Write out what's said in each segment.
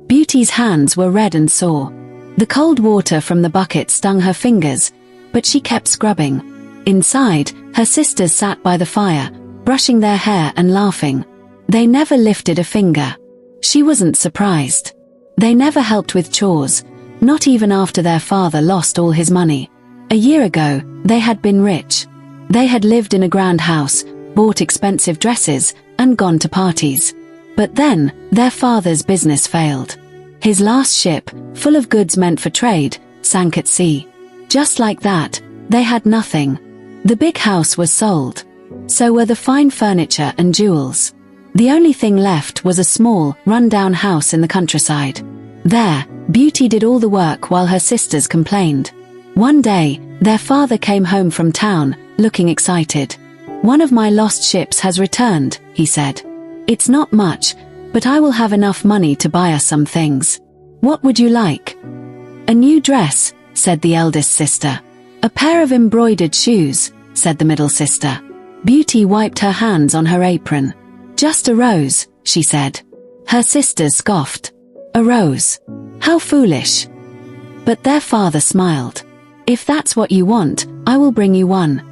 Beauty's hands were red and sore. The cold water from the bucket stung her fingers, but she kept scrubbing. Inside, her sisters sat by the fire, brushing their hair and laughing. They never lifted a finger. She wasn't surprised. They never helped with chores, not even after their father lost all his money. A year ago, they had been rich. They had lived in a grand house, bought expensive dresses, and gone to parties. But then, their father's business failed. His last ship, full of goods meant for trade, sank at sea. Just like that, they had nothing. The big house was sold. So were the fine furniture and jewels. The only thing left was a small, run-down house in the countryside. There, Beauty did all the work while her sisters complained. One day, their father came home from town, looking excited. "One of my lost ships has returned," he said. "It's not much, but I will have enough money to buy us some things. What would you like?" "A new dress," said the eldest sister. "A pair of embroidered shoes," said the middle sister. Beauty wiped her hands on her apron. "Just a rose," she said. Her sisters scoffed. "A rose? How foolish." But their father smiled. "If that's what you want, I will bring you one."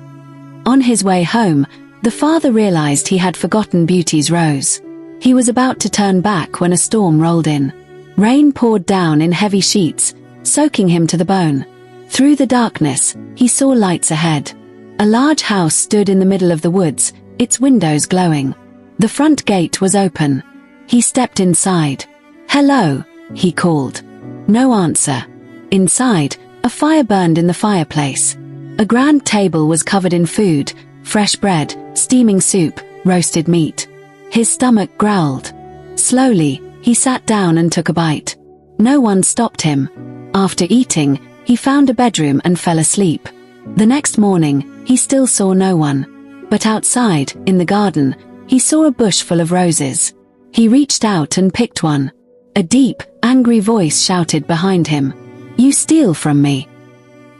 On his way home, the father realized he had forgotten Beauty's rose. He was about to turn back when a storm rolled in. Rain poured down in heavy sheets, soaking him to the bone. Through the darkness, he saw lights ahead. A large house stood in the middle of the woods, its windows glowing. The front gate was open. He stepped inside. "Hello," he called. No answer. Inside, a fire burned in the fireplace. A grand table was covered in food, fresh bread, steaming soup, roasted meat. His stomach growled. Slowly, he sat down and took a bite. No one stopped him. After eating, he found a bedroom and fell asleep. The next morning, he still saw no one. But outside, in the garden, he saw a bush full of roses. He reached out and picked one. A deep, angry voice shouted behind him, "You steal from me."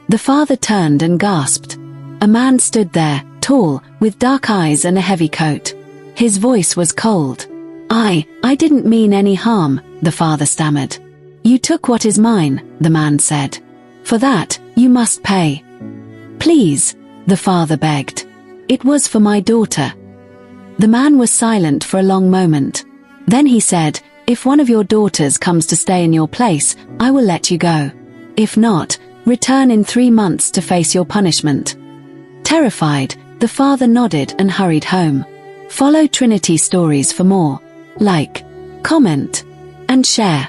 The father turned and gasped. A man stood there, tall, with dark eyes and a heavy coat. His voice was cold. I didn't mean any harm," the father stammered. "You took what is mine," the man said. "For that, you must pay." "Please," the father begged. "It was for my daughter." The man was silent for a long moment. Then he said, "If one of your daughters comes to stay in your place, I will let you go. If not, return in 3 months to face your punishment." Terrified, the father nodded and hurried home. Follow Trinity Stories for more. Like, comment, and share.